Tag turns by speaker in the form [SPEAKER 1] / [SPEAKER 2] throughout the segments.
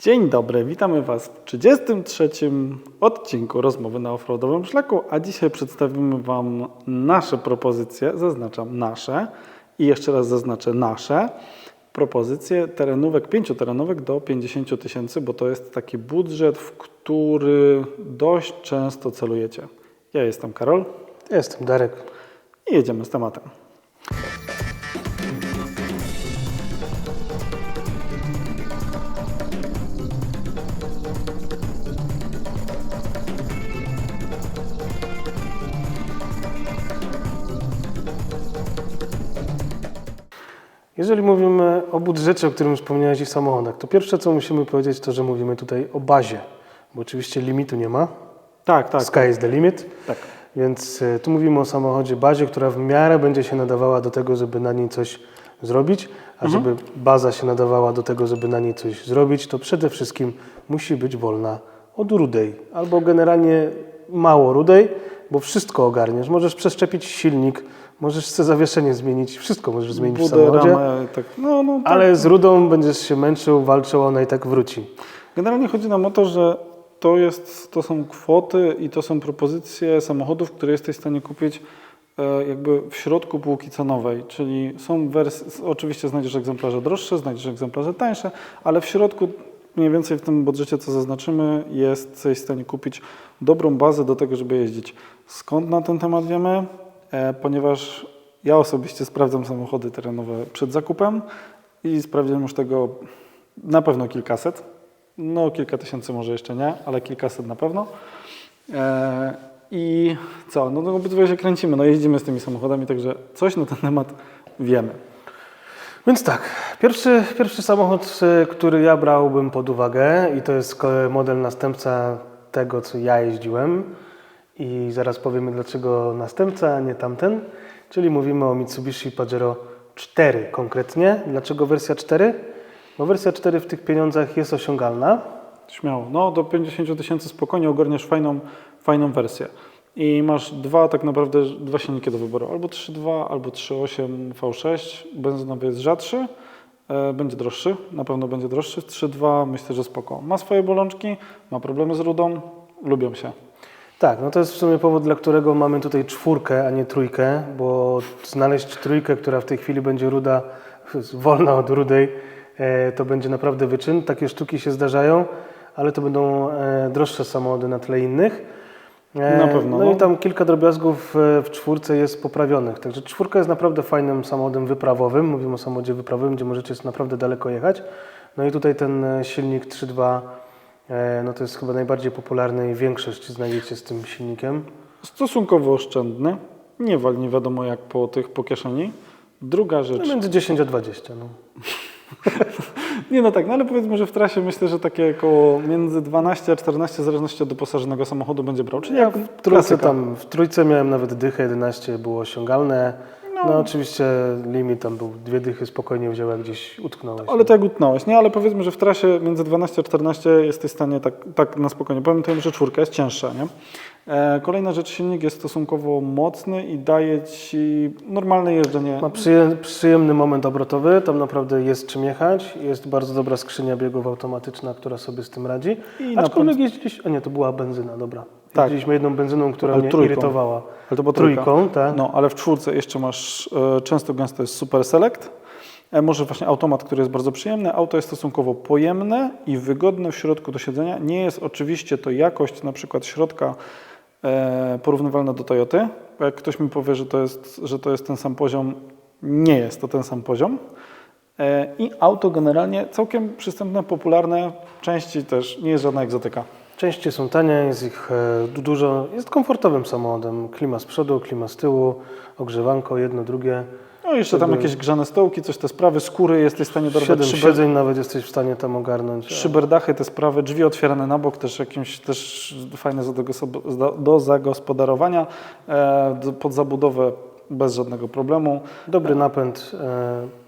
[SPEAKER 1] Dzień dobry, witamy Was w 33. odcinku Rozmowy na Offroadowym Szlaku, a dzisiaj przedstawimy Wam nasze propozycje, zaznaczam nasze i jeszcze raz zaznaczę nasze, propozycje terenówek, 5 terenówek do 50 tysięcy, bo to jest taki budżet, w który dość często celujecie. Ja jestem Karol.
[SPEAKER 2] Jestem Darek.
[SPEAKER 1] I jedziemy z tematem.
[SPEAKER 2] Jeżeli mówimy o budżecie, o którym wspomniałeś i w samochodach, to pierwsze co musimy powiedzieć to, że mówimy tutaj o bazie, bo oczywiście limitu nie ma.
[SPEAKER 1] Tak.
[SPEAKER 2] Sky is the limit.
[SPEAKER 1] Tak.
[SPEAKER 2] Więc tu mówimy o samochodzie bazie, która w miarę będzie się nadawała do tego, żeby na niej coś zrobić, a żeby baza się nadawała do tego, żeby na niej coś zrobić, to przede wszystkim musi być wolna od rudej, albo generalnie mało rudej, bo wszystko ogarniesz. Możesz przeszczepić silnik, możesz sobie zawieszenie zmienić, wszystko możesz zmienić w samochodzie,
[SPEAKER 1] ramę, tak. Tak.
[SPEAKER 2] ale z rudą będziesz się męczył, walczył, ona i tak wróci.
[SPEAKER 1] Generalnie chodzi nam o to, że to są kwoty i to są propozycje samochodów, które jesteś w stanie kupić jakby w środku półki cenowej, czyli są wersje, oczywiście znajdziesz egzemplarze droższe, znajdziesz egzemplarze tańsze, ale w środku mniej więcej w tym budżecie, co zaznaczymy, jesteś w stanie kupić dobrą bazę do tego, żeby jeździć. Skąd na ten temat wiemy? Ponieważ ja osobiście sprawdzam samochody terenowe przed zakupem i sprawdziłem już tego na pewno kilkaset. No kilka tysięcy może jeszcze nie, ale kilkaset na pewno. I co? No obydwoje się kręcimy, jeździmy z tymi samochodami, także coś na ten temat wiemy.
[SPEAKER 2] Więc tak, pierwszy samochód, który ja brałbym pod uwagę i to jest model następca tego, co ja jeździłem i zaraz powiemy dlaczego następca, a nie tamten, czyli mówimy o Mitsubishi Pajero 4 konkretnie. Dlaczego wersja 4? Bo wersja 4 w tych pieniądzach jest osiągalna.
[SPEAKER 1] Śmiało, do 50 tysięcy spokojnie ogarniesz fajną wersję. I masz tak naprawdę dwa silniki do wyboru, albo 3.2, albo 3.8 V6, benzynowy jest rzadszy, będzie droższy, na pewno będzie droższy, 3.2 myślę, że spoko. Ma swoje bolączki, ma problemy z rudą, lubią się.
[SPEAKER 2] Tak, to jest w sumie powód, dla którego mamy tutaj 4, a nie 3, bo znaleźć 3, która w tej chwili będzie ruda, wolna od rudej, to będzie naprawdę wyczyn. Takie sztuki się zdarzają, ale to będą droższe samochody na tle innych.
[SPEAKER 1] Na pewno.
[SPEAKER 2] No i tam kilka drobiazgów w 4 jest poprawionych. Także 4 jest naprawdę fajnym samochodem wyprawowym. Mówimy o samochodzie wyprawowym, gdzie możecie naprawdę daleko jechać. No i tutaj ten silnik 3.2, to jest chyba najbardziej popularny i większość znajdziecie z tym silnikiem.
[SPEAKER 1] Stosunkowo oszczędny, nie wiadomo jak po kieszeni. Druga rzecz.
[SPEAKER 2] Między 10 a 20.
[SPEAKER 1] Nie ale powiedzmy, że w trasie myślę, że takie około między 12 a 14 w zależności od doposażonego samochodu będzie brał. Czyli jak
[SPEAKER 2] w trójce miałem nawet dychę, 11 było osiągalne. No oczywiście limit tam był 2 dychy, spokojnie wziął, jak gdzieś utknąłeś.
[SPEAKER 1] Ale to jak utknąłeś, nie? Ale powiedzmy, że w trasie między 12 a 14 jesteś w stanie tak na spokojnie. Pamiętaj, że 4 jest cięższa, nie? Kolejna rzecz, silnik jest stosunkowo mocny i daje Ci normalne jeżdżenie.
[SPEAKER 2] Ma przyjemny moment obrotowy, tam naprawdę jest czym jechać. Jest bardzo dobra skrzynia biegów automatyczna, która sobie z tym radzi. Aczkolwiek jeździliśmy... A nie, to była benzyna, dobra. Jeździliśmy jedną benzyną, która mnie irytowała.
[SPEAKER 1] Ale to była
[SPEAKER 2] trójką, tak?
[SPEAKER 1] Ale w 4 jeszcze masz często gęsto jest Super Select. Może właśnie automat, który jest bardzo przyjemny. Auto jest stosunkowo pojemne i wygodne w środku do siedzenia. Nie jest oczywiście to jakość na przykład środka porównywalna do Toyoty. Jak ktoś mi powie, że to jest ten sam poziom, nie jest to ten sam poziom. I auto generalnie całkiem przystępne, popularne, części też nie jest żadna egzotyka.
[SPEAKER 2] Części są tanie, jest ich dużo, jest komfortowym samochodem. Klima z przodu, klima z tyłu, ogrzewanko, jedno, drugie.
[SPEAKER 1] No i jeszcze tam jakieś grzane stołki, coś te sprawy, skóry, jesteś w stanie dorwać
[SPEAKER 2] 7 siedzeń nawet jesteś w stanie tam ogarnąć.
[SPEAKER 1] Szyberdachy, te sprawy, drzwi otwierane na bok, też fajne do zagospodarowania, pod zabudowę bez żadnego problemu.
[SPEAKER 2] Dobry napęd,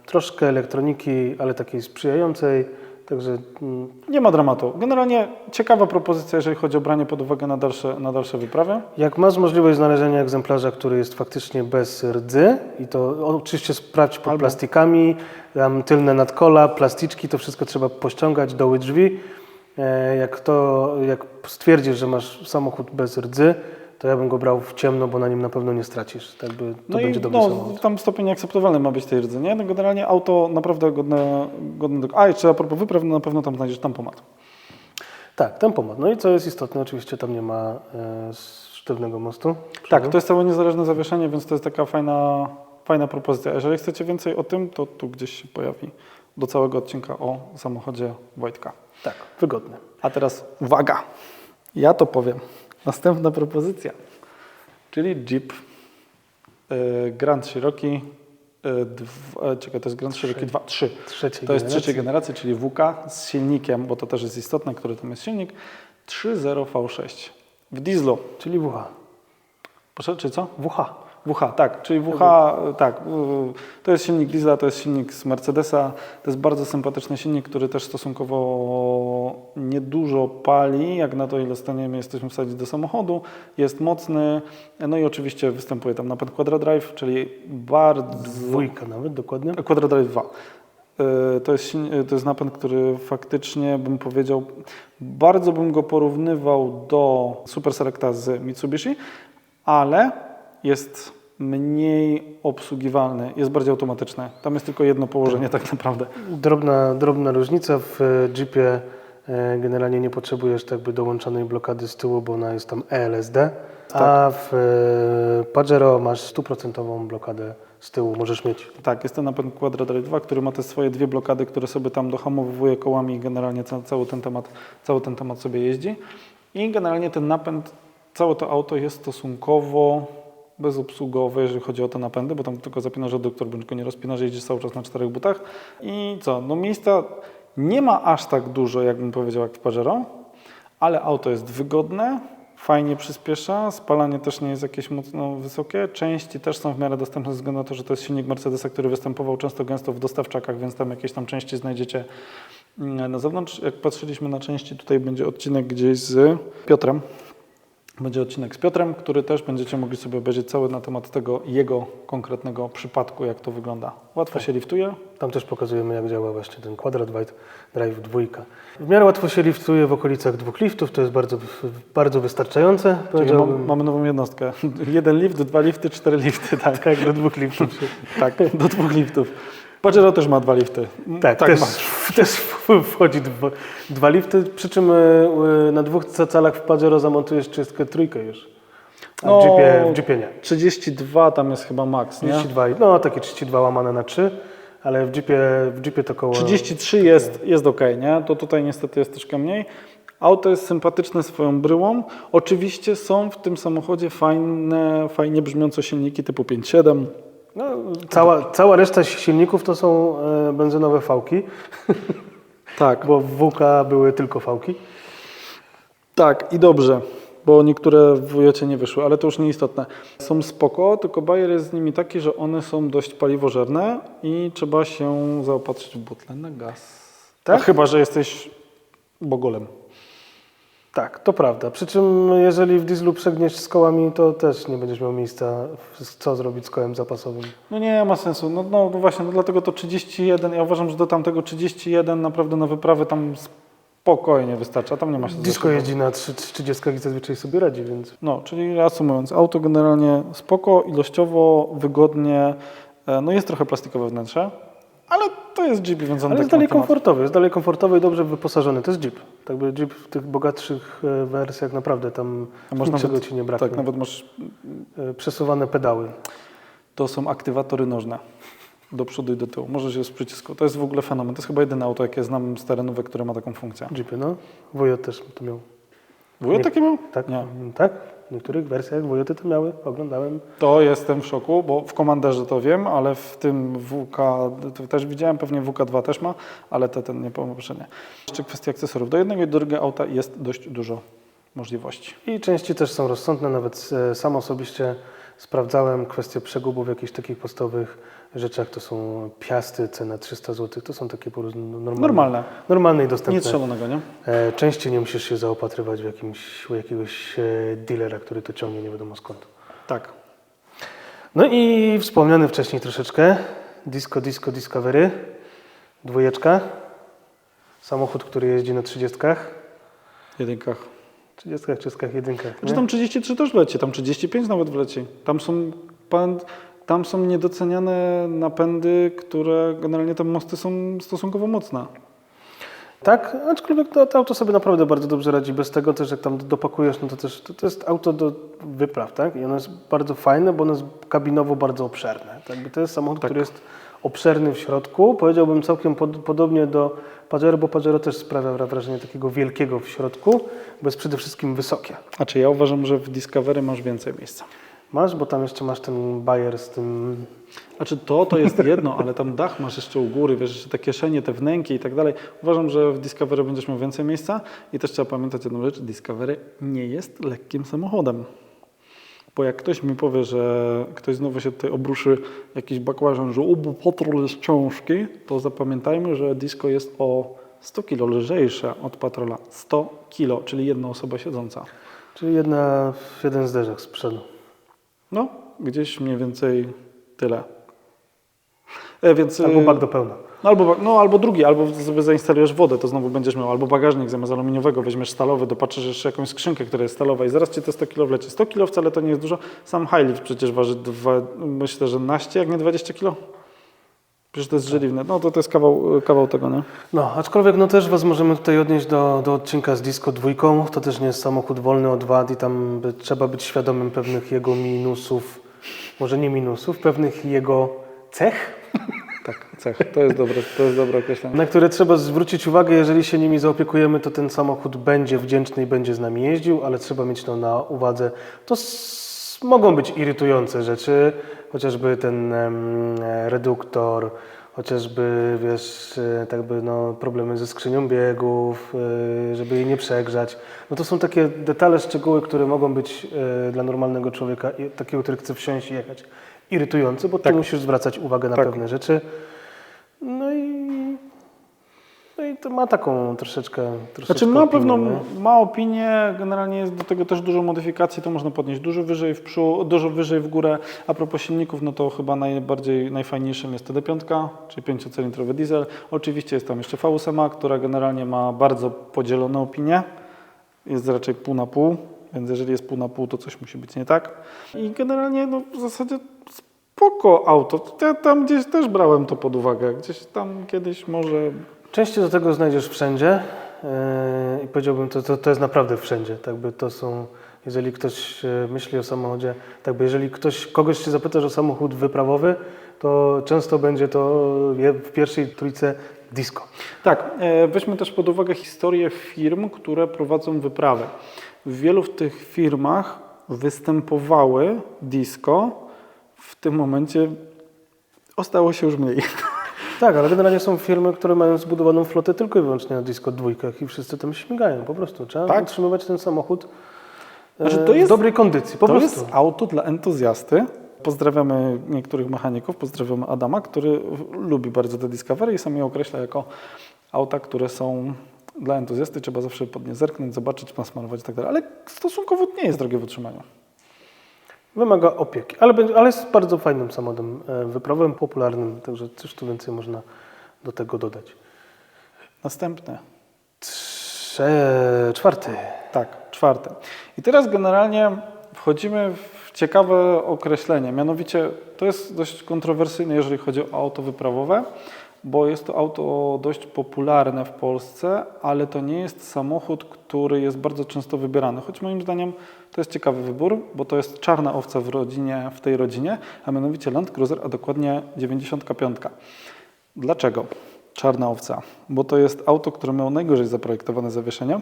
[SPEAKER 2] troszkę elektroniki, ale takiej sprzyjającej. Także
[SPEAKER 1] Nie ma dramatu. Generalnie ciekawa propozycja, jeżeli chodzi o branie pod uwagę na dalsze wyprawy.
[SPEAKER 2] jak masz możliwość znalezienia egzemplarza, który jest faktycznie bez rdzy i to oczywiście sprawdź pod plastikami, tam tylne nadkola, plasticzki, to wszystko trzeba pościągać, doły drzwi. Jak stwierdzisz, że masz samochód bez rdzy, to ja bym go brał w ciemno, bo na nim na pewno nie stracisz. Tak by, to
[SPEAKER 1] No
[SPEAKER 2] będzie
[SPEAKER 1] i
[SPEAKER 2] dobry samochód.
[SPEAKER 1] tam stopień akceptowalny ma być tej rdzy, nie? No generalnie auto naprawdę godne. A, jeszcze a propos wypraw, no na pewno tam znajdziesz tempomat.
[SPEAKER 2] Tak, tempomat. No i co jest istotne, oczywiście tam nie ma sztywnego mostu.
[SPEAKER 1] Tak, to jest całe niezależne zawieszenie, więc to jest taka fajna propozycja. Jeżeli chcecie więcej o tym, to tu gdzieś się pojawi do całego odcinka o samochodzie Wojtka.
[SPEAKER 2] Tak, wygodny.
[SPEAKER 1] A teraz uwaga, ja to powiem. Następna propozycja, czyli Jeep Grand Cherokee. Czekaj, to jest Grand Cherokee 2, 3. To jest trzeciej generacji, czyli WK z silnikiem, bo to też jest istotne, który tam jest silnik, 3.0 V6 w dieslu.
[SPEAKER 2] Czyli WH.
[SPEAKER 1] Proszę, czy co?
[SPEAKER 2] WH.
[SPEAKER 1] WH, tak, czyli WH, tak, to jest silnik diesla, to jest silnik z Mercedesa, to jest bardzo sympatyczny silnik, który też stosunkowo niedużo pali, jak na to, ile staniemy jesteśmy wsadzić do samochodu, jest mocny, no i oczywiście występuje tam napęd Quadra-Drive, czyli bardzo...
[SPEAKER 2] Dwójka nawet, dokładnie.
[SPEAKER 1] Quadra-Drive 2. To jest napęd, który faktycznie bym powiedział, bardzo bym go porównywał do Super Selecta z Mitsubishi, ale jest mniej obsługiwalny, jest bardziej automatyczny. Tam jest tylko jedno położenie tak naprawdę.
[SPEAKER 2] Drobna różnica. W Jeepie generalnie nie potrzebujesz tak by dołączonej blokady z tyłu, bo ona jest tam ELSD, a w Pajero masz 100% blokadę z tyłu, możesz mieć.
[SPEAKER 1] Tak, jest ten napęd Quadra-Drive 2, który ma te swoje dwie blokady, które sobie tam dohamowuje kołami i generalnie cały ten temat sobie jeździ. I generalnie ten napęd, całe to auto jest stosunkowo bezobsługowe, jeżeli chodzi o te napędy, bo tam tylko zapinasz reduktor, bądź go nie rozpinasz, jeździsz cały czas na 4 butach. I co? No miejsca nie ma aż tak dużo, jakbym powiedział, jak w Pajero, ale auto jest wygodne, fajnie przyspiesza, spalanie też nie jest jakieś mocno wysokie, części też są w miarę dostępne ze względu na to, że to jest silnik Mercedesa, który występował często gęsto w dostawczakach, więc tam jakieś tam części znajdziecie na zewnątrz. Jak patrzyliśmy na części, tutaj będzie odcinek gdzieś z Piotrem. Będzie odcinek z Piotrem, który też będziecie mogli sobie obejrzeć cały na temat tego jego konkretnego przypadku, jak to wygląda. Łatwo się liftuje.
[SPEAKER 2] Tam też pokazujemy, jak działa właśnie ten Quadra-Drive 2. W miarę łatwo się liftuje w okolicach 2 liftów, to jest bardzo wystarczające.
[SPEAKER 1] Mamy nową jednostkę. 1 lift, 2 lifty, 4 lifty. Tak,
[SPEAKER 2] Tak, do 2 liftów.
[SPEAKER 1] tak, do 2 liftów. Pajero też ma 2 lifty.
[SPEAKER 2] Tak, też wchodzi 2 lifty, przy czym na 2 calach w Pajero zamontujesz 33 już. A w Jeepie nie.
[SPEAKER 1] 32 tam jest chyba max, nie?
[SPEAKER 2] 32, no takie 32 łamane na 3, ale w Jeepie to koło...
[SPEAKER 1] 33 jest ok, nie? To tutaj niestety jest troszkę mniej. Auto jest sympatyczne swoją bryłą. Oczywiście są w tym samochodzie fajnie brzmiące silniki typu 5.7.
[SPEAKER 2] No, cała reszta silników to są benzynowe fałki.
[SPEAKER 1] Tak.
[SPEAKER 2] Bo w WK były tylko fałki.
[SPEAKER 1] Tak i dobrze, bo niektóre w Wojocie nie wyszły, ale to już nieistotne. Są spoko, tylko bajer jest z nimi taki, że one są dość paliwożerne i trzeba się zaopatrzyć w butlę na gaz. Tak? Chyba że jesteś bogolem.
[SPEAKER 2] Tak, to prawda. Przy czym jeżeli w dieslu przegniesz z kołami, to też nie będziesz miał miejsca, co zrobić z kołem zapasowym.
[SPEAKER 1] No nie ma sensu. No właśnie, dlatego to 31, ja uważam, że do tamtego 31 naprawdę na wyprawę tam spokojnie wystarcza, tam nie ma się
[SPEAKER 2] Disco jeździ na 30 i zazwyczaj sobie radzi, więc...
[SPEAKER 1] No, czyli reasumując, auto generalnie spoko, ilościowo, wygodnie, no jest trochę plastikowe wnętrze, ale to jest Jeep, więc on
[SPEAKER 2] Ale jest
[SPEAKER 1] taki
[SPEAKER 2] dalej komfortowy i dobrze wyposażony. To jest Jeep. Tak by Jeep w tych bogatszych wersjach naprawdę tam niczego ci nie braknie.
[SPEAKER 1] Tak, nawet masz...
[SPEAKER 2] Przesuwane pedały.
[SPEAKER 1] To są aktywatory nożne. Do przodu i do tyłu. Możesz je z przycisku. To jest w ogóle fenomen. To jest chyba jedyne auto, jakie znam z terenówek, które ma taką funkcję.
[SPEAKER 2] Jeepy, no. Wojot też to miał.
[SPEAKER 1] Wojot taki miał?
[SPEAKER 2] Tak,
[SPEAKER 1] nie.
[SPEAKER 2] Tak. W niektórych wersjach Wojoty to miały. Oglądałem.
[SPEAKER 1] To jestem w szoku, bo w Commanderze to wiem, ale w tym WK to też widziałem, pewnie WK2 też ma, ale ten nie poproszenie. Jeszcze kwestia akcesoriów. Do jednego i do drugiego auta jest dość dużo możliwości.
[SPEAKER 2] I części też są rozsądne. Nawet sam osobiście sprawdzałem kwestię przegubów jakichś takich podstawowych rzeczach, to są piasty, cena 300 zł, to są takie po prostu
[SPEAKER 1] Normalne.
[SPEAKER 2] i dostępne.
[SPEAKER 1] Nic szalonego, nie?
[SPEAKER 2] Częściej nie musisz się zaopatrywać u jakiegoś dealera, który to ciągnie nie wiadomo skąd.
[SPEAKER 1] Tak.
[SPEAKER 2] No i wspomniany wcześniej troszeczkę Disco Discovery, 2. Samochód, który jeździ na 30,
[SPEAKER 1] Jedynkach.
[SPEAKER 2] 30, 1.
[SPEAKER 1] Znaczy tam 33 też wleci, tam 35 nawet wleci. Tam są niedoceniane napędy, które generalnie te mosty są stosunkowo mocne.
[SPEAKER 2] Tak, aczkolwiek to auto sobie naprawdę bardzo dobrze radzi. Bez tego też, jak tam dopakujesz, no to też to jest auto do wypraw, tak? I ono jest bardzo fajne, bo ono jest kabinowo bardzo obszerne. Tak? To jest samochód, który jest obszerny w środku. Powiedziałbym całkiem podobnie do Pajero, bo Pajero też sprawia wrażenie takiego wielkiego w środku, bo jest przede wszystkim wysokie.
[SPEAKER 1] Znaczy ja uważam, że w Discovery masz więcej miejsca.
[SPEAKER 2] Masz, bo tam jeszcze masz ten bajer z tym...
[SPEAKER 1] Znaczy to jest jedno, ale tam dach masz jeszcze u góry, wiesz, jeszcze te kieszenie, te wnęki i tak dalej. Uważam, że w Discovery będziesz miał więcej miejsca i też trzeba pamiętać jedną rzecz, Discovery nie jest lekkim samochodem. Bo jak ktoś mi powie, że ktoś znowu się tutaj obruszy jakiś bakłażan, że bo Patrol jest ciężki, to zapamiętajmy, że Disco jest o 100 kg lżejsze od Patrola. 100 kg, czyli jedna osoba siedząca.
[SPEAKER 2] Czyli jeden zderzak z przodu.
[SPEAKER 1] No, gdzieś mniej więcej tyle. Więc,
[SPEAKER 2] Albo bak do pełna.
[SPEAKER 1] Albo drugi, albo sobie zainstalujesz wodę, to znowu będziesz miał albo bagażnik zamiast aluminiowego, weźmiesz stalowy, dopatrzysz jeszcze jakąś skrzynkę, która jest stalowa i zaraz ci te 100 kg wleci. 100 kg wcale to nie jest dużo. Sam Highlift przecież waży myślę, że 12, jak nie 20 kg. Przecież to jest żeliwne. No to jest kawał tego, nie?
[SPEAKER 2] No, aczkolwiek no też Was możemy tutaj odnieść do odcinka z Disco 2. To też nie jest samochód wolny od wad i tam trzeba być świadomym pewnych jego minusów, może nie minusów, pewnych jego cech.
[SPEAKER 1] Tak, cech. To jest dobre określenie.
[SPEAKER 2] Na które trzeba zwrócić uwagę, jeżeli się nimi zaopiekujemy, to ten samochód będzie wdzięczny i będzie z nami jeździł, ale trzeba mieć to na uwadze. To mogą być irytujące rzeczy, chociażby ten reduktor, chociażby wiesz, tak by, no, problemy ze skrzynią biegów, żeby jej nie przegrzać. No to są takie detale, szczegóły, które mogą być dla normalnego człowieka, takiego, który chce wsiąść i jechać, irytujące, bo ty musisz zwracać uwagę na pewne rzeczy. No i to ma taką troszeczkę
[SPEAKER 1] Znaczy ma
[SPEAKER 2] opinię,
[SPEAKER 1] pewną,
[SPEAKER 2] nie?
[SPEAKER 1] ma opinię, generalnie jest do tego też dużo modyfikacji, to można podnieść dużo wyżej w przód, dużo wyżej w górę. A propos silników, no to chyba najfajniejszym jest TD5, czyli 5-cylindrowy diesel. Oczywiście jest tam jeszcze V8, która generalnie ma bardzo podzielone opinie, jest raczej pół na pół, więc jeżeli jest pół na pół, to coś musi być nie tak. I generalnie no, w zasadzie spoko auto, ja tam gdzieś też brałem to pod uwagę, gdzieś tam kiedyś może...
[SPEAKER 2] Części do tego znajdziesz wszędzie i powiedziałbym, to jest naprawdę wszędzie. Tak by to są, jeżeli ktoś myśli o samochodzie, tak by jeżeli kogoś się zapytasz o samochód wyprawowy, to często będzie to w pierwszej trójce Disco.
[SPEAKER 1] Tak, weźmy też pod uwagę historię firm, które prowadzą wyprawy. W wielu w tych firmach występowały Disco, w tym momencie ostało się już mniej.
[SPEAKER 2] Tak, ale generalnie są firmy, które mają zbudowaną flotę tylko i wyłącznie na Disco 2 i wszyscy tam śmigają. Po prostu trzeba utrzymywać ten samochód w dobrej kondycji. To
[SPEAKER 1] jest auto dla entuzjasty. Pozdrawiamy niektórych mechaników, pozdrawiamy Adama, który lubi bardzo te Discovery i sam je określa jako auta, które są dla entuzjasty. Trzeba zawsze pod nie zerknąć, zobaczyć, nasmarować i tak dalej. Ale stosunkowo nie jest drogie w utrzymaniu.
[SPEAKER 2] Wymaga opieki, ale jest bardzo fajnym samochodem wyprawowym, popularnym, także coś tu więcej można do tego dodać.
[SPEAKER 1] Następny.
[SPEAKER 2] 4.
[SPEAKER 1] Tak, 4. I teraz generalnie wchodzimy w ciekawe określenie. Mianowicie to jest dość kontrowersyjne, jeżeli chodzi o auto wyprawowe, bo jest to auto dość popularne w Polsce, ale to nie jest samochód, który jest bardzo często wybierany. Choć moim zdaniem to jest ciekawy wybór, bo to jest czarna owca w tej rodzinie, a mianowicie Land Cruiser, a dokładnie 95. Dlaczego czarna owca? Bo to jest auto, które miało najgorzej zaprojektowane zawieszenie,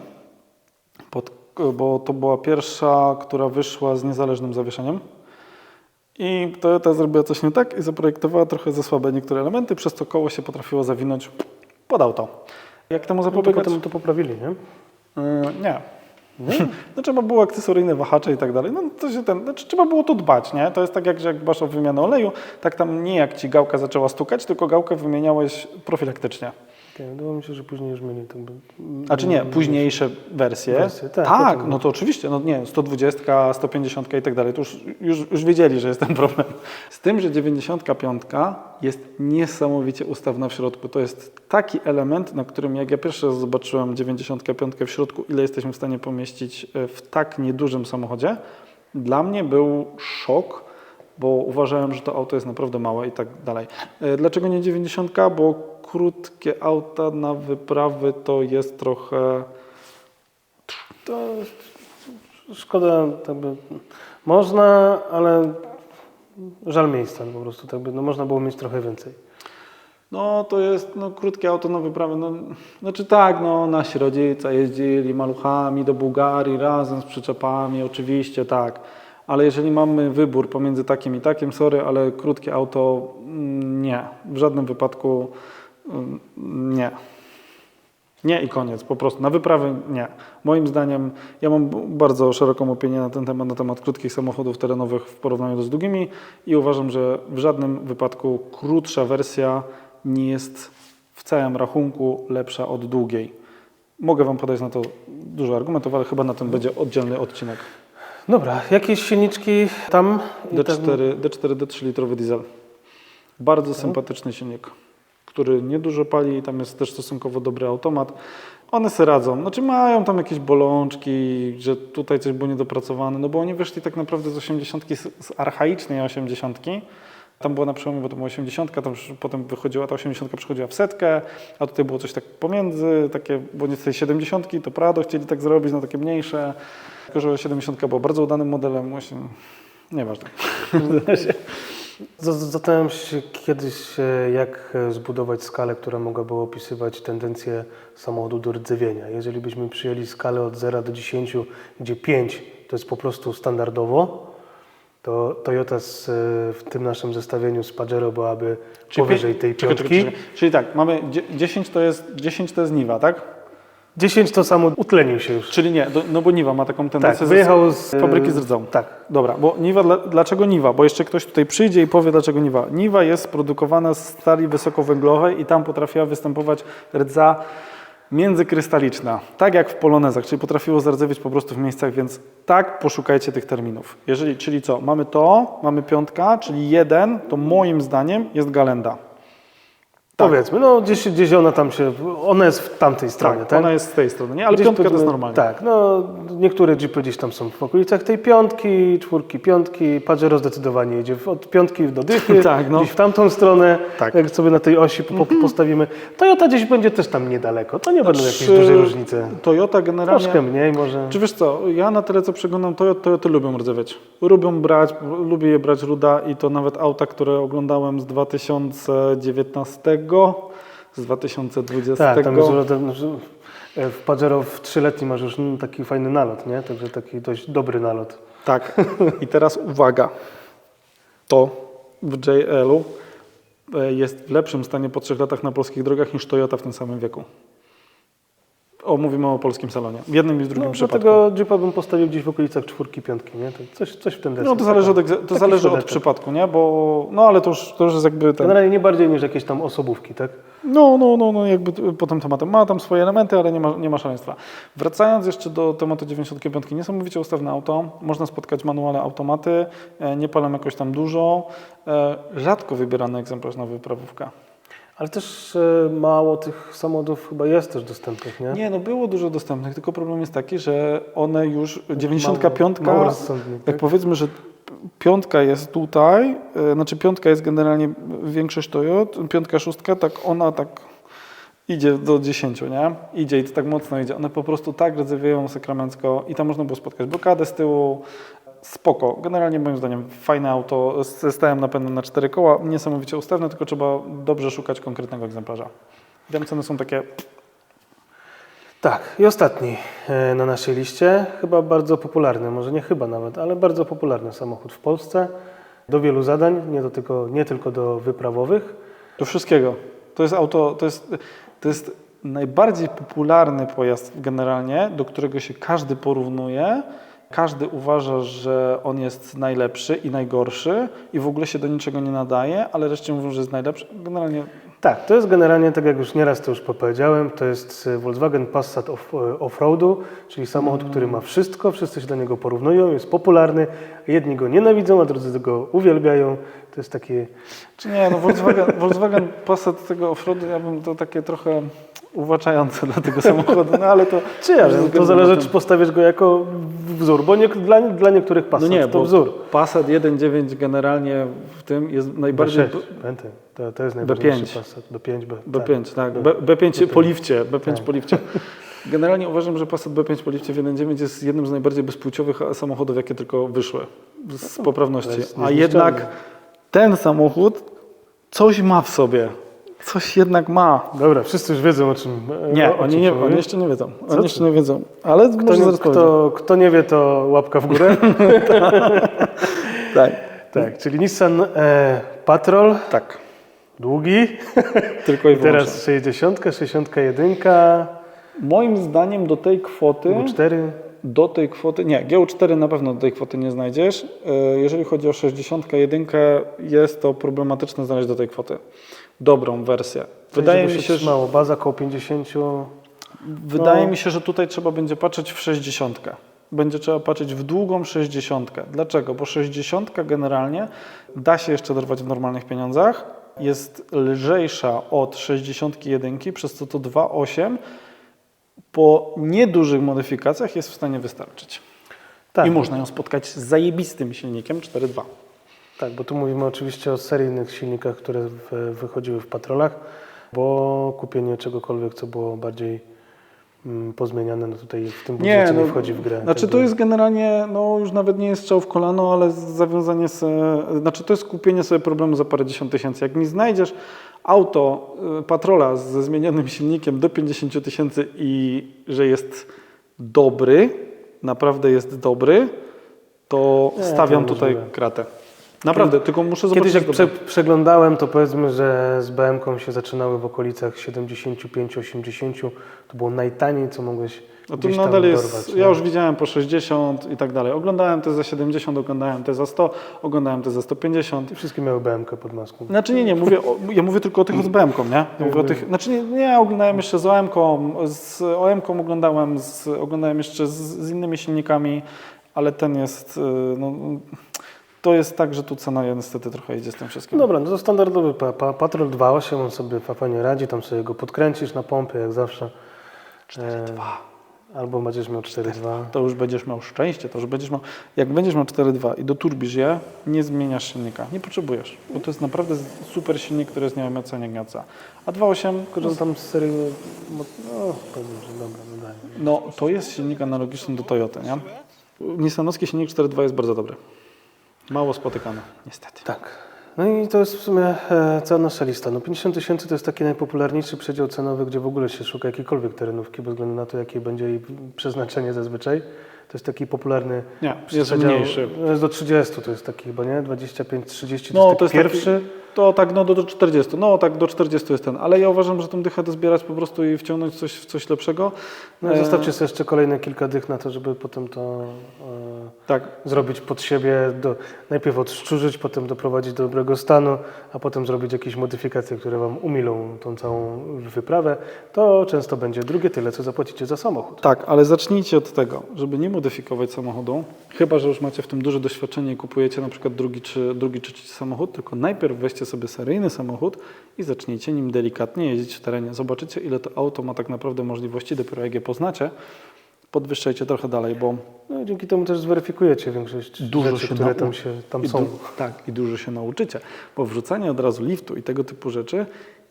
[SPEAKER 1] bo to była pierwsza, która wyszła z niezależnym zawieszeniem. I Toyota zrobiła coś nie tak i zaprojektowała trochę za słabe niektóre elementy, przez co koło się potrafiło zawinąć pod auto. Jak temu zapobiegać?
[SPEAKER 2] Potem to poprawili, nie?
[SPEAKER 1] Nie. No trzeba było akcesoryjne wahacze i tak dalej. No to się trzeba było to dbać, nie? To jest tak jak, że jak dbasz o wymianę oleju, tak tam nie jak ci gałka zaczęła stukać, tylko gałkę wymieniałeś profilaktycznie.
[SPEAKER 2] Okay, wydawało mi się, że później już mieli to.
[SPEAKER 1] A czy nie, późniejsze wersje?
[SPEAKER 2] Tak,
[SPEAKER 1] Tak,
[SPEAKER 2] potem-
[SPEAKER 1] no to oczywiście, no nie, 120, 150 i tak dalej, to już wiedzieli, że jest ten problem. Z tym, że 95 jest niesamowicie ustawna w środku. To jest taki element, na którym jak ja pierwszy raz zobaczyłem 95 w środku, ile jesteśmy w stanie pomieścić w tak niedużym samochodzie, dla mnie był szok, bo uważałem, że to auto jest naprawdę małe i tak dalej. Dlaczego nie 90? Bo krótkie auta na wyprawy to jest trochę...
[SPEAKER 2] To szkoda, tak by, można, ale żal miejsca po prostu, tak by, no można było mieć trochę więcej.
[SPEAKER 1] No to jest krótkie auto na wyprawy. Znaczy tak, nasi rodzice jeździli maluchami do Bułgarii razem z przyczepami, oczywiście tak. Ale jeżeli mamy wybór pomiędzy takim i takim, sorry, ale krótkie auto nie. W żadnym wypadku nie. Nie i koniec, po prostu. Na wyprawy nie. Moim zdaniem, ja mam bardzo szeroką opinię na ten temat, na temat krótkich samochodów terenowych w porównaniu z długimi i uważam, że w żadnym wypadku krótsza wersja nie jest w całym rachunku lepsza od długiej. Mogę Wam podać na to dużo argumentów, ale chyba na tym będzie oddzielny odcinek.
[SPEAKER 2] Dobra, jakieś silniczki tam?
[SPEAKER 1] D4, D3 litrowy diesel. Bardzo sympatyczny silnik, który niedużo pali, tam jest też stosunkowo dobry automat. One se radzą, znaczy mają tam jakieś bolączki, że tutaj coś było niedopracowane, no bo oni wyszli tak naprawdę z 80, z archaicznej 80. Tam była na przełomie, bo to była 80, tam potem wychodziła, ta 80 przechodziła w setkę, a tutaj było coś tak pomiędzy, takie, bo nie z tej 70, to Prado chcieli tak zrobić, no takie mniejsze, tylko że 70 była bardzo udanym modelem, właśnie, nieważne.
[SPEAKER 2] Zastanawiam się kiedyś, jak zbudować skalę, która mogłaby opisywać tendencję samochodu do rdzewienia. Jeżeli byśmy przyjęli skalę od 0 do 10, gdzie 5 to jest po prostu standardowo, to Toyota w tym naszym zestawieniu z Pajero byłaby powyżej tej piątki.
[SPEAKER 1] Czyli tak, mamy 10 to jest Niva, tak?
[SPEAKER 2] 10 to samo utlenił się już.
[SPEAKER 1] Czyli nie, no bo Niva ma taką tendencję
[SPEAKER 2] Tak, wyjechał z
[SPEAKER 1] fabryki z rdzą.
[SPEAKER 2] Tak.
[SPEAKER 1] Dobra, bo Niva, dlaczego Niva? Bo jeszcze ktoś tutaj przyjdzie i powie, dlaczego Niva. Niva jest produkowana z stali wysokowęglowej i tam potrafiła występować rdza międzykrystaliczna, tak jak w polonezach, czyli potrafiło zardzewieć po prostu w miejscach, więc tak poszukajcie tych terminów. Czyli co? Mamy piątka, czyli 1, to moim zdaniem jest Galenda. Tak.
[SPEAKER 2] Powiedzmy, no gdzieś ona tam się, ona jest w tamtej stronie, tak?
[SPEAKER 1] Ona jest z tej strony, nie? Ale
[SPEAKER 2] Gdzieś
[SPEAKER 1] piątka to jest
[SPEAKER 2] powiedzmy,
[SPEAKER 1] normalnie.
[SPEAKER 2] Tak, no niektóre Jeepy gdzieś tam są w okolicach tej piątki, czwórki, piątki, Pajero zdecydowanie idzie od piątki do dychy,
[SPEAKER 1] Tak, no.
[SPEAKER 2] gdzieś w tamtą stronę,
[SPEAKER 1] Tak.
[SPEAKER 2] jak sobie na tej osi postawimy. Toyota gdzieś będzie też tam niedaleko, to nie będą jakieś duże różnice.
[SPEAKER 1] Toyota generalnie...
[SPEAKER 2] Troszkę mniej może.
[SPEAKER 1] Czy wiesz co, ja na tyle co przeglądam Toyoty lubią rdzewieć. Lubię je brać ruda i to nawet auta, które oglądałem z 2019, z 2020.
[SPEAKER 2] Tak, tam jest w Pajero w 3-letnim masz już taki fajny nalot, nie? Także taki dość dobry nalot.
[SPEAKER 1] Tak. I teraz uwaga. To w JL-u jest w lepszym stanie po 3 latach na polskich drogach niż Toyota w tym samym wieku. Mówimy o polskim salonie. W jednym i w drugim przypadku.
[SPEAKER 2] Dlatego Jeepa bym postawił gdzieś w okolicach czwórki, piątki, nie? To coś w ten deseń.
[SPEAKER 1] No to zależy od przypadku, nie? Bo, no ale to już jest jakby ten...
[SPEAKER 2] Generalnie nie bardziej niż jakieś tam osobówki, tak?
[SPEAKER 1] No, jakby po tym tematem. Ma tam swoje elementy, ale nie ma szaleństwa. Wracając jeszcze do tematu 95, niesamowicie ustawne auto. Można spotkać manuale, automaty, nie palą jakoś tam dużo. Rzadko wybierany egzemplarz na wyprawówkę.
[SPEAKER 2] Ale też mało tych samochodów chyba jest też dostępnych, nie?
[SPEAKER 1] Nie, no było dużo dostępnych, tylko problem jest taki, że one już, 95,
[SPEAKER 2] mało rozsądnych,
[SPEAKER 1] jak
[SPEAKER 2] tak?
[SPEAKER 1] powiedzmy, że piątka jest tutaj, znaczy piątka jest generalnie większość Toyot, piątka, szóstka, tak ona tak idzie do 10, nie? Idzie i to tak mocno idzie. One po prostu tak rdzewieją sakramencko i tam można było spotkać blokadę z tyłu. Spoko. Generalnie moim zdaniem fajne auto z stałym napędem na 4 koła, niesamowicie ustawne, tylko trzeba dobrze szukać konkretnego egzemplarza. Wiem, ceny są takie...
[SPEAKER 2] Tak, i ostatni na naszej liście, chyba bardzo popularny, może nie chyba nawet, ale bardzo popularny samochód w Polsce. Do wielu zadań, nie tylko do wyprawowych.
[SPEAKER 1] Do wszystkiego. To jest auto, to jest najbardziej popularny pojazd generalnie, do którego się każdy porównuje. Każdy uważa, że on jest najlepszy i najgorszy i w ogóle się do niczego nie nadaje, ale reszcie mówią, że jest najlepszy. Generalnie
[SPEAKER 2] Tak, to jest generalnie, tak jak już nieraz to już powiedziałem, to jest Volkswagen Passat Offroadu, czyli samochód, który ma wszystko, wszyscy się do niego porównują, jest popularny, jedni go nienawidzą, a drudzy go uwielbiają. To jest takie...
[SPEAKER 1] czy nie, no Volkswagen Passat tego offroadu, ja bym to takie trochę uwłaczające dla tego samochodu, no ale to...
[SPEAKER 2] Czy ja wiem, to zależy, czy postawisz go jako wzór, bo dla niektórych Passat
[SPEAKER 1] no nie,
[SPEAKER 2] to
[SPEAKER 1] bo
[SPEAKER 2] wzór.
[SPEAKER 1] Passat 1.9 generalnie w tym jest najbardziej...
[SPEAKER 2] B6, pamiętaj, to jest najważniejszy
[SPEAKER 1] B5.
[SPEAKER 2] Passat, B5,
[SPEAKER 1] B5, tak. B5 po lifcie, B5
[SPEAKER 2] Tak.
[SPEAKER 1] po lifcie. Generalnie uważam, że Passat B5 po lifcie w 1.9 jest jednym z najbardziej bezpłciowych samochodów, jakie tylko wyszły z poprawności.
[SPEAKER 2] To jest
[SPEAKER 1] A jednak
[SPEAKER 2] niezniszczalny.
[SPEAKER 1] ten samochód coś ma w sobie. Coś jednak ma.
[SPEAKER 2] Dobra, wszyscy już wiedzą o czym
[SPEAKER 1] Nie,
[SPEAKER 2] o czym
[SPEAKER 1] oni
[SPEAKER 2] się mówi.
[SPEAKER 1] jeszcze nie wiedzą.
[SPEAKER 2] Co
[SPEAKER 1] Oni
[SPEAKER 2] ty?
[SPEAKER 1] jeszcze nie wiedzą. Ale może zaraz powiem.
[SPEAKER 2] Kto nie wie, to łapka w górę.
[SPEAKER 1] Tak,
[SPEAKER 2] Tak, czyli Nissan Patrol,
[SPEAKER 1] tak.
[SPEAKER 2] długi,
[SPEAKER 1] Tylko i wyłącznie.
[SPEAKER 2] teraz 60, 61,
[SPEAKER 1] Moim zdaniem do tej kwoty...
[SPEAKER 2] U4.
[SPEAKER 1] Nie, GU4 na pewno do tej kwoty nie znajdziesz. Jeżeli chodzi o 61, jest to problematyczne znaleźć do tej kwoty dobrą wersję. Wydaje mi się, że,
[SPEAKER 2] trzymało, baza koło 50.
[SPEAKER 1] wydaje mi się, że tutaj trzeba będzie patrzeć w 60. Będzie trzeba patrzeć w długą 60. Dlaczego? Bo 60 generalnie da się jeszcze dorwać w normalnych pieniądzach. Jest lżejsza od 61, przez co to 2.8 po niedużych modyfikacjach jest w stanie wystarczyć.
[SPEAKER 2] Tak,
[SPEAKER 1] I można ją spotkać z zajebistym silnikiem 4.2.
[SPEAKER 2] tak, bo tu mówimy oczywiście o seryjnych silnikach, które wychodziły w patrolach, bo kupienie czegokolwiek, co było bardziej pozmieniane, no tutaj w tym budżecie nie wchodzi w grę.
[SPEAKER 1] Znaczy to jest generalnie, no już nawet nie jest strzał w kolano, ale zawiązanie znaczy to jest kupienie sobie problemu za parędziesiąt tysięcy. Jak mi znajdziesz auto Patrola ze zmienionym silnikiem do 50 tysięcy i że jest dobry, naprawdę jest dobry, to
[SPEAKER 2] Nie,
[SPEAKER 1] stawiam
[SPEAKER 2] to
[SPEAKER 1] tutaj
[SPEAKER 2] możliwe.
[SPEAKER 1] kratę. Naprawdę, tylko muszę zobaczyć.
[SPEAKER 2] Kiedyś jak przeglądałem, to powiedzmy, że z BM-ką się zaczynały w okolicach 75-80. To było najtaniej, co mogłeś
[SPEAKER 1] No to
[SPEAKER 2] gdzieś tam
[SPEAKER 1] nadal
[SPEAKER 2] dorwać.
[SPEAKER 1] jest,
[SPEAKER 2] nie?
[SPEAKER 1] ja już widziałem po 60 i tak dalej. Oglądałem te za 70, oglądałem te za 100, oglądałem te za 150.
[SPEAKER 2] I wszystkie miały BM-kę pod maską.
[SPEAKER 1] Znaczy nie, ja mówię tylko o tych z BM-ką, nie? Ja mówię o tych, znaczy nie, oglądałem jeszcze z OM-ką, z OM-ką oglądałem jeszcze z innymi silnikami, ale ten jest, no, to jest tak, że tu cena niestety trochę idzie z tym wszystkim.
[SPEAKER 2] Dobra, no to standardowy Patrol 2.8, on sobie fajnie radzi, tam sobie go podkręcisz na pompie, jak zawsze.
[SPEAKER 1] 4.2.
[SPEAKER 2] Albo będziesz miał 4.2.
[SPEAKER 1] To już będziesz miał szczęście, to już będziesz miał, jak będziesz miał 4.2 i doturbisz je, nie zmieniasz silnika, nie potrzebujesz, bo to jest naprawdę super silnik, który jest nie wiem co, nie gniaca. A 2.8,
[SPEAKER 2] Tylko, że tam z serii, no powiem, że dobra, wydaje.
[SPEAKER 1] no to jest silnik analogiczny do Toyoty, nie? Nissanowski silnik 4.2 jest bardzo dobry. Mało spotykany, niestety.
[SPEAKER 2] Tak. No i to jest w sumie cała nasza lista. No 50 tysięcy to jest taki najpopularniejszy przedział cenowy, gdzie w ogóle się szuka jakiejkolwiek terenówki, bez względu na to, jakie będzie jej przeznaczenie zazwyczaj. To jest taki popularny
[SPEAKER 1] Nie, jest
[SPEAKER 2] przedział.
[SPEAKER 1] mniejszy.
[SPEAKER 2] Jest do 30 to jest taki chyba, nie? 25-30
[SPEAKER 1] No,
[SPEAKER 2] to jest taki pierwszy.
[SPEAKER 1] to tak, no do 40. No tak, do 40 jest ten. Ale ja uważam, że tą dychę to zbierać po prostu i wciągnąć w coś lepszego.
[SPEAKER 2] No i zostawcie sobie jeszcze kolejne kilka dych na to, żeby potem to
[SPEAKER 1] Tak.
[SPEAKER 2] zrobić pod siebie. Najpierw odszczurzyć, potem doprowadzić do dobrego stanu, a potem zrobić jakieś modyfikacje, które Wam umilą tą całą wyprawę. To często będzie drugie tyle, co zapłacicie za samochód.
[SPEAKER 1] Tak, ale zacznijcie od tego, żeby nie modyfikować samochodu, chyba że już macie w tym duże doświadczenie i kupujecie na przykład drugi czy trzeci samochód, tylko najpierw weźcie sobie seryjny samochód i zacznijcie nim delikatnie jeździć w terenie. Zobaczycie, ile to auto ma tak naprawdę możliwości, dopiero jak je poznacie, podwyższajcie trochę dalej, bo
[SPEAKER 2] No i dzięki temu też zweryfikujecie większość rzeczy, które tam są.
[SPEAKER 1] Tak, i dużo się nauczycie, bo wrzucanie od razu liftu i tego typu rzeczy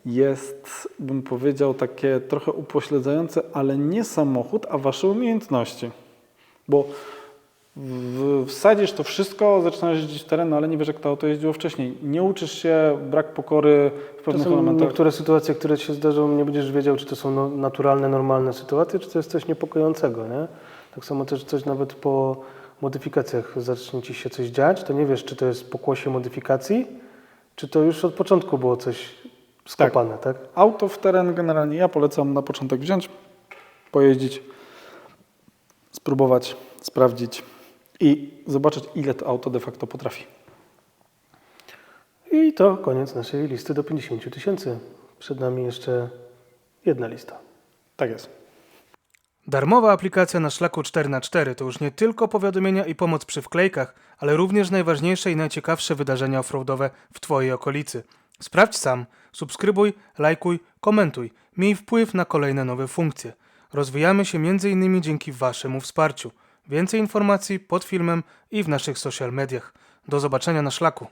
[SPEAKER 1] jest, bym powiedział, takie trochę upośledzające, ale nie samochód, a wasze umiejętności. Bo wsadzisz to wszystko, zaczynasz jeździć w teren, ale nie wiesz, jak to auto jeździło wcześniej. Nie uczysz się, brak pokory w
[SPEAKER 2] To
[SPEAKER 1] pewnych
[SPEAKER 2] są
[SPEAKER 1] elementach.
[SPEAKER 2] niektóre sytuacje, które Ci się zdarzą, nie będziesz wiedział, czy to są naturalne, normalne sytuacje, czy to jest coś niepokojącego, nie? Tak samo też coś nawet po modyfikacjach zacznie Ci się coś dziać, to nie wiesz, czy to jest pokłosie modyfikacji, czy to już od początku było coś skopane, tak?
[SPEAKER 1] Auto w teren generalnie ja polecam na początek wziąć, pojeździć, spróbować, sprawdzić i zobaczyć, ile to auto de facto potrafi.
[SPEAKER 2] I to koniec naszej listy do 50 000. Przed nami jeszcze jedna lista.
[SPEAKER 1] Tak jest.
[SPEAKER 3] Darmowa aplikacja na Szlaku 4x4 to już nie tylko powiadomienia i pomoc przy wklejkach, ale również najważniejsze i najciekawsze wydarzenia offroadowe w Twojej okolicy. Sprawdź sam, subskrybuj, lajkuj, komentuj, miej wpływ na kolejne nowe funkcje. Rozwijamy się m.in. dzięki Waszemu wsparciu. Więcej informacji pod filmem i w naszych social mediach. Do zobaczenia na Szlaku.